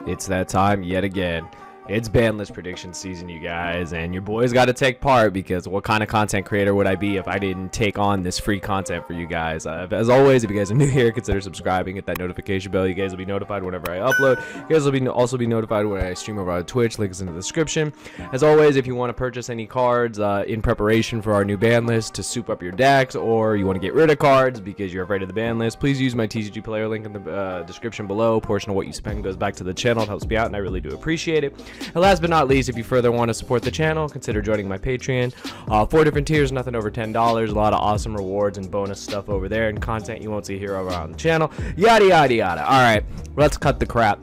It's that time yet again. It's BANLIST prediction season, you guys, and your boy's got to take part, because what kind of content creator would I be if I didn't take on this free content for you guys? As always, if you guys are new here, consider subscribing, hit that notification bell. You guys will be notified whenever I upload. You guys will also be notified when I stream over on Twitch. Links in the description. As always, if you want to purchase any cards in preparation for our new ban list to soup up your decks, or you want to get rid of cards because you're afraid of the ban list, please use my TCG player link in the description below. A portion of what you spend goes back to the channel. It helps me out, and I really do appreciate it. And last but not least, if you further want to support the channel, consider joining my Patreon. 4 different tiers, nothing over $10. A lot of awesome rewards and bonus stuff over there, and content you won't see here over on the channel. Yada, yada, yada. All right, let's cut the crap.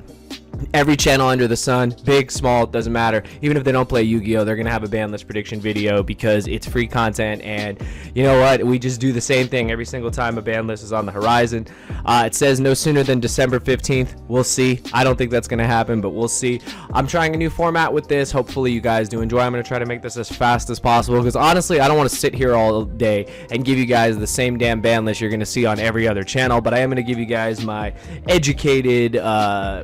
Every channel under the sun, big, small, doesn't matter. Even if they don't play Yu-Gi-Oh, they're gonna have a ban list prediction video because it's free content. And you know what, we just do the same thing every single time a ban list is on the horizon. It says no sooner than December 15th. We'll see. I don't think that's gonna happen, but we'll see. I'm trying a new format with this. Hopefully you guys do enjoy. I'm gonna try to make this as fast as possible, because honestly, I don't want to sit here all day and give you guys the same damn ban list you're gonna see on every other channel. But I am gonna give you guys my educated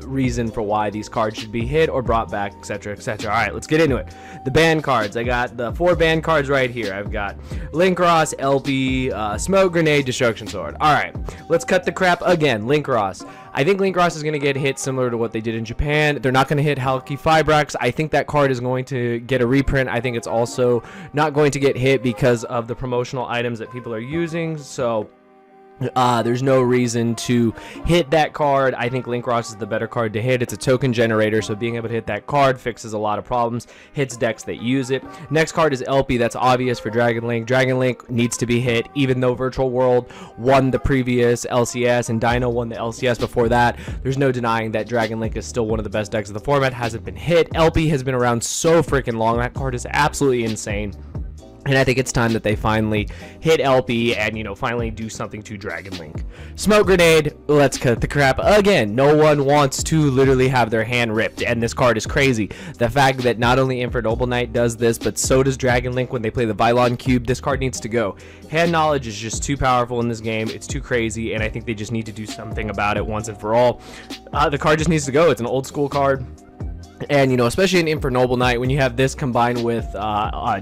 reason for why these cards should be hit or brought back, etc, etc. All right, let's get into it. The ban cards. I got the 4 ban cards right here. I've got Linkross, LP, Smoke Grenade, Destruction Sword. All right, let's cut the crap again. Linkross. I think Linkross is going to get hit similar to what they did in Japan. They're not going to hit Halki Fibrax. I think that card is going to get a reprint. I think it's also not going to get hit because of the promotional items that people are using. So there's no reason to hit that card. I think Linkross is the better card to hit. It's a token generator, so being able to hit that card fixes a lot of problems, hits decks that use it. Next card is LP. That's obvious for Dragon Link. Dragon Link needs to be hit, even though Virtual World won the previous LCS and Dino won the LCS before that. There's no denying that Dragon Link is still one of the best decks of the format. Hasn't been hit. LP has been around so freaking long. That card is absolutely insane. And I think it's time that they finally hit LP and, you know, finally do something to Dragon Link. Smoke Grenade, let's cut the crap. Again, no one wants to literally have their hand ripped, and this card is crazy. The fact that not only Infer Noble Knight does this, but so does Dragon Link when they play the Vylon Cube. This card needs to go. Hand Knowledge is just too powerful in this game. It's too crazy, and I think they just need to do something about it once and for all. The card just needs to go. It's an old school card. And, you know, especially in Infer Noble Knight, when you have this combined with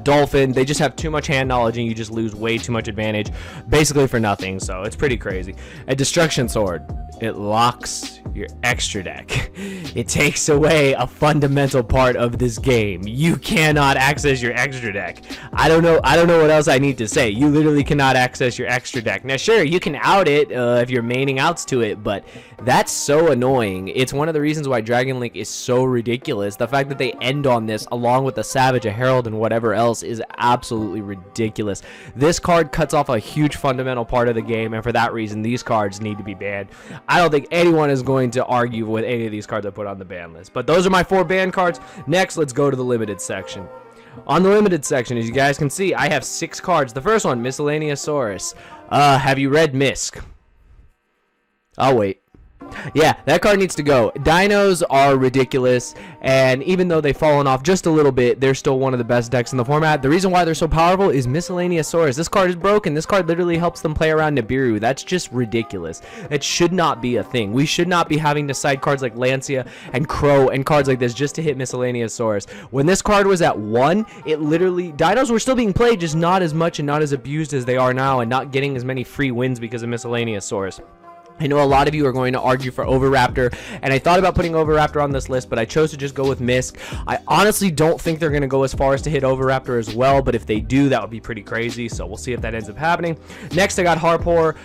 Dolphin, they just have too much hand knowledge, and you just lose way too much advantage, basically for nothing. So it's pretty crazy. A Destruction Sword. It locks your extra deck. It takes away a fundamental part of this game. You cannot access your extra deck. I don't know what else I need to say. You literally cannot access your extra deck. Now, sure, you can out it if you're maining outs to it, but that's so annoying. It's one of the reasons why Dragon Link is so ridiculous. The fact that they end on this along with a Savage, a Herald, and whatever else is absolutely ridiculous. This card cuts off a huge fundamental part of the game, and for that reason, these cards need to be banned. I don't think anyone is going to argue with any of these cards I put on the ban list. But those are my 4 ban cards. Next, let's go to the limited section. On the limited section, as you guys can see, I have 6 cards. The first one, Miscellaneousaurus. Have you read Misk? I'll wait. Yeah, that card needs to go. Dinos are ridiculous, and even though they've fallen off just a little bit, they're still one of the best decks in the format. The reason why they're so powerful is Miscellaneousaurus. This card is broken. This card literally helps them play around Nibiru. That's just ridiculous. It should not be a thing. We should not be having to side cards like Lancia and Crow and cards like this just to hit Miscellaneousaurus. When this card was at 1, it literally... Dinos were still being played, just not as much and not as abused as they are now, and not getting as many free wins because of Miscellaneousaurus. I know a lot of you are going to argue for Overraptor, and I thought about putting Overraptor on this list, but I chose to just go with Misk. I honestly don't think they're going to go as far as to hit Overraptor as well, but if they do, that would be pretty crazy, so we'll see if that ends up happening. Next, I got Harpor.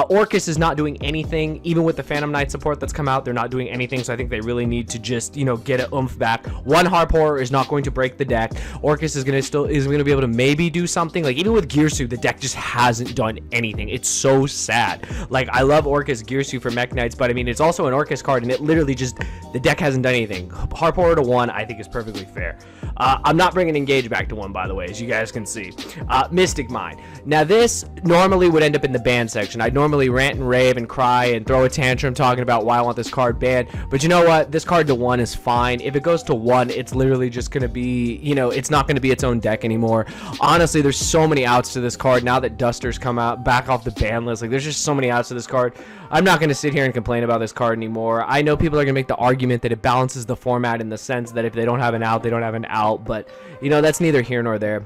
Orcus is not doing anything. Even with the Phantom Knight support that's come out, they're not doing anything, so I think they really need to just, you know, get an oomph back. One Harpor is not going to break the deck. Orcus is going to be able to maybe do something. Like, even with Gearsu, the deck just hasn't done anything. It's so sad. Like, I love Orcus Gearsu for Mech Knights, but I mean, it's also an Orcus card, and it literally just, the deck hasn't done anything. Harpor to 1, I think, is perfectly fair. I'm not bringing Engage back to 1, by the way, as you guys can see. Mystic Mine. Now, this normally would end up in the ban section. I'd normally rant and rave and cry and throw a tantrum talking about why I want this card banned, but you know what? This card to 1 is fine. If it goes to 1, it's literally just going to be, you know, it's not going to be its own deck anymore. Honestly, there's so many outs to this card now that Duster's come out back off the ban list. Like, there's just so many outs to this card. I'm not going to sit here and complain about this card anymore. I know people are going to make the argument argument that it balances the format in the sense that if they don't have an out, they don't have an out. But, you know, that's neither here nor there.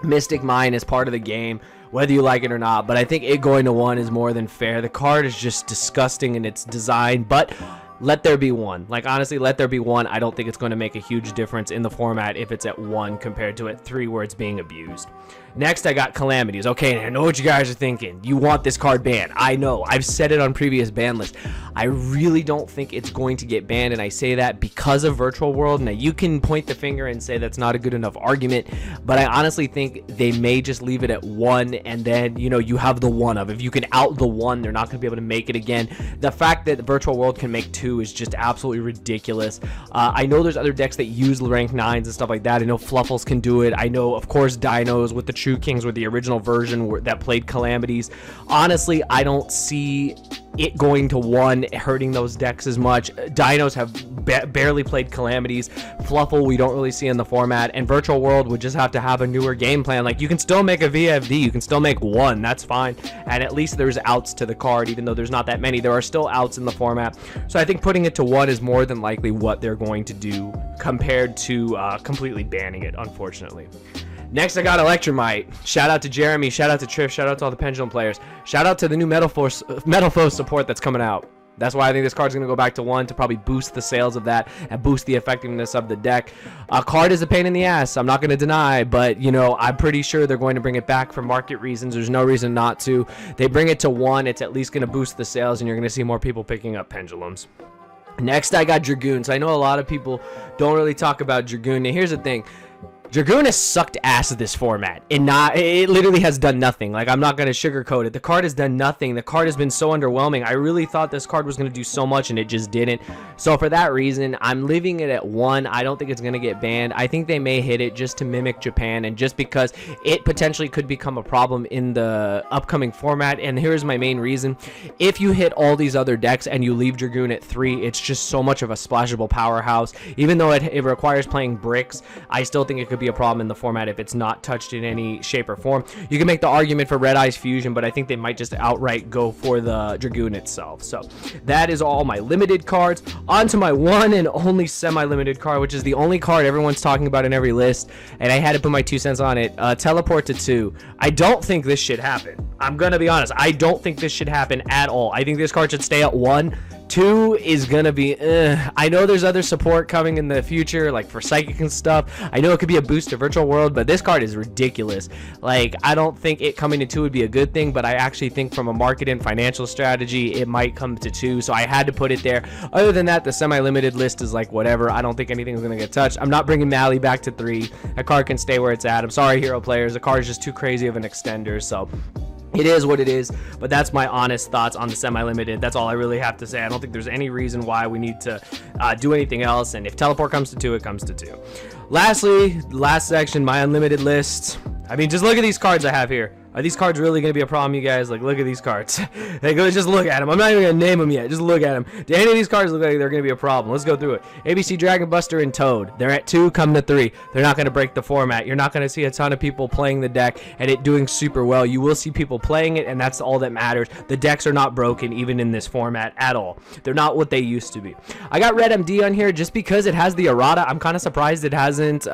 Mystic Mine is part of the game, whether you like it or not, but I think it going to 1 is more than fair. The card is just disgusting in its design, but let there be 1. Like, honestly, let there be 1. I don't think it's going to make a huge difference in the format if it's at 1 compared to at 3 where it's being abused. Next, I got Calamities. Okay, I know what you guys are thinking. You want this card banned. I know. I've said it on previous ban lists. I really don't think it's going to get banned, and I say that because of Virtual World. Now, you can point the finger and say that's not a good enough argument, but I honestly think they may just leave it at 1, and then, you know, you have the 1 of. If you can out the 1, they're not going to be able to make it again. The fact that Virtual World can make 2 is just absolutely ridiculous. I know there's other decks that use rank 9s and stuff like that. I know Fluffles can do it. I know, of course, Dinos with the True Kings with the original version that played Calamities. Honestly, I don't see it going to 1 hurting those decks as much. Dinos have barely played Calamities. Fluffle we don't really see in the format, and Virtual World would just have to have a newer game plan. Like, you can still make a VFD, you can still make 1, that's fine, and at least there's outs to the card. Even though there's not that many, there are still outs in the format. So I think putting it to 1 is more than likely what they're going to do compared to completely banning it, unfortunately. Next, I got Electromite. Shout out to Jeremy, shout out to Triff, shout out to all the Pendulum players. Shout out to the new Metal Foe support that's coming out. That's why I think this card's going to go back to 1 to probably boost the sales of that and boost the effectiveness of the deck. Card is a pain in the ass, I'm not going to deny, but, you know, I'm pretty sure they're going to bring it back for market reasons. There's no reason not to. They bring it to 1, it's at least going to boost the sales, and you're going to see more people picking up Pendulums. Next, I got Dragoon. So I know a lot of people don't really talk about Dragoon. Now, here's the thing. Dragoon has sucked ass at this format, and it literally has done nothing. Like, I'm not going to sugarcoat it. The card has done nothing. The card has been so underwhelming. I really thought this card was going to do so much, and it just didn't. So for that reason, I'm leaving it at 1. I don't think it's going to get banned. I think they may hit it just to mimic Japan, and just because it potentially could become a problem in the upcoming format. And here's my main reason. If you hit all these other decks and you leave Dragoon at 3, it's just so much of a splashable powerhouse. Even though it requires playing bricks, I still think it could be a problem in the format if it's not touched in any shape or form. You can make the argument for Red Eyes Fusion, but I think they might just outright go for the Dragoon itself. So that is all my limited cards. On to my one and only semi-limited card, which is the only card everyone's talking about in every list, and I had to put my 2 cents on it. Teleport to 2. I don't think this should happen. I'm gonna be honest. I don't think this should happen at all. I think this card should stay at 1. 2 is gonna be I know there's other support coming in the future, like for Psychic and stuff. I know it could be a boost to Virtual World, but this card is ridiculous. Like, I don't think it coming to 2 would be a good thing, but I actually think from a market and financial strategy, it might come to 2, so I had to put it there. Other than that, the semi-limited list is like whatever. I don't think anything's gonna get touched. I'm not bringing Mally back to 3. That card can stay where it's at. I'm sorry, Hero players. The card is just too crazy of an extender, so it is what it is, but that's my honest thoughts on the semi-limited. That's all I really have to say. I don't think there's any reason why we need to do anything else, and if Teleport comes to 2, it comes to 2. Lastly, last section, my unlimited list. I mean, just look at these cards I have here. Are these cards really going to be a problem, you guys? Like, look at these cards. Like, just look at them. I'm not even going to name them yet. Just look at them. Do any of these cards look like they're going to be a problem? Let's go through it. ABC, Dragon Buster, and Toad. They're at 2, come to 3. They're not going to break the format. You're not going to see a ton of people playing the deck and it doing super well. You will see people playing it, and that's all that matters. The decks are not broken, even in this format at all. They're not what they used to be. I got Red MD on here just because it has the errata. I'm kind of surprised it hasn't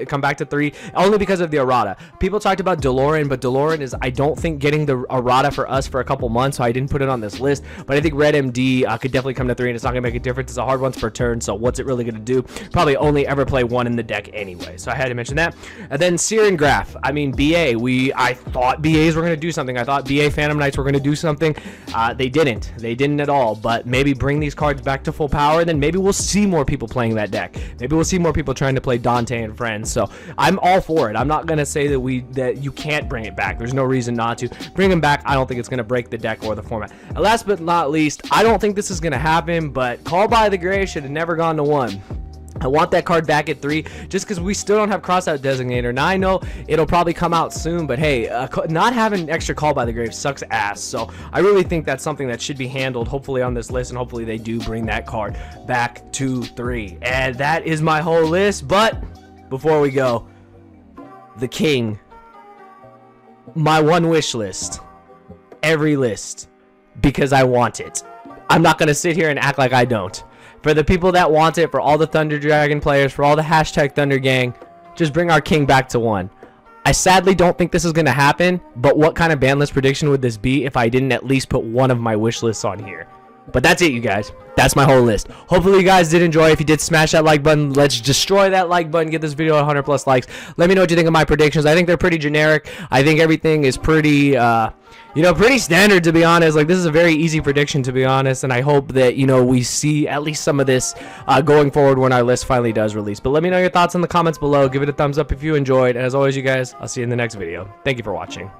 come back to 3, only because of the errata. People talked about DeLorean, but DeLorean is, I don't think, getting the errata for us for a couple months, so I didn't put it on this list. But I think Red MD could definitely come to 3, and it's not going to make a difference. It's a hard once per turn, so what's it really going to do? Probably only ever play 1 in the deck anyway, so I had to mention that. And then Siren Graph. I mean, BA. I thought BAs were going to do something. I thought BA Phantom Knights were going to do something. They didn't. They didn't at all, but maybe bring these cards back to full power, and then maybe we'll see more people playing that deck. Maybe we'll see more people trying to play Dante and Friends, so I'm all for it. I'm not going to say that you can't bring it back. There's no reason not to. Bring him back. I don't think it's going to break the deck or the format. And last but not least, I don't think this is going to happen, but Call by the Grey should have never gone to 1. I want that card back at 3 just because we still don't have Crossout Designator. Now, I know it'll probably come out soon, but hey, not having extra Call by the Grave sucks ass. So I really think that's something that should be handled, hopefully, on this list, and hopefully they do bring that card back to 3. And that is my whole list, but before we go, the king, my one wish list, every list, because I want it. I'm not going to sit here and act like I don't. For the people that want it, for all the Thunder Dragon players, for all the hashtag Thunder Gang, just bring our king back to 1. I sadly don't think this is going to happen, but what kind of ban list prediction would this be if I didn't at least put one of my wish lists on here? But that's it, you guys. That's my whole list. Hopefully you guys did enjoy. If you did, smash that like button. Let's destroy that like button. Get this video 100 plus likes. Let me know what you think of my predictions. I think they're pretty generic. I think everything is pretty pretty standard, to be honest. Like, this is a very easy prediction, to be honest, and I hope that, we see at least some of this going forward when our list finally does release. But let me know your thoughts in the comments below. Give it a thumbs up if you enjoyed, and as always, you guys, I'll see you in the next video. Thank you for watching.